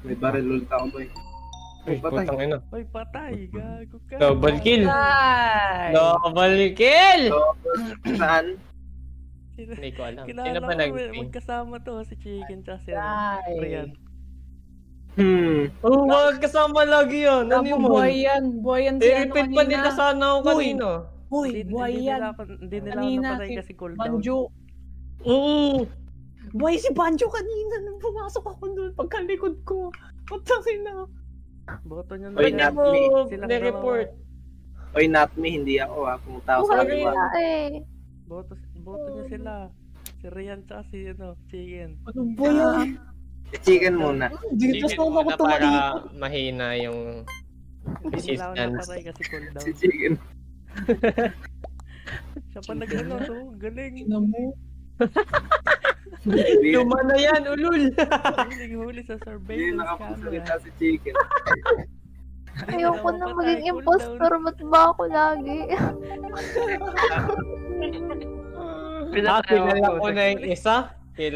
May barrel ult ako boy. Ay, putang ina. Ay, patay. Gago ka. Double kill. Ay! Double kill! So, saan? Hindi ko alam. Sino Kilala ba ko, nag-ping? magkasama to, si Chicken tsaka si Ay! Rian. Oh, magkasama lagi yan. Ano Ako, yun? buhay yan. Buhay yan si ano I-repeat pa nila sana ako Uy. kanina. Uy, buhay yan. Hindi nila ako Kanina napatay si kasi cooldown. Banjo. Oo. Buhay si Banjo kanina nung pumasok ako doon pagkalikod ko. Putangin na. Boto nyo na Oy, yan. not me. Silang Ni-report. Oy, not me, hindi ako ha. Kung tao sa Buhay iba. na eh. Boto nyo sila. Si Rian tsaka si Chicken. Ano ba yan? Chicken muna. Dito Chicken sa ako muna para tumalikod. mahina yung Hindi nila ako resistance. napatay kasi cooldown. Si Chicken. Siya pa nag-ano to. Galing. Ina mo. Luma na yan, ulul! Huli sa Hindi surveillance nakapagsalita camera. si Chicken. Ayoko na Patay, maging cooldown. impostor. Ba't ba ako lagi? Kilala ko na yung isa.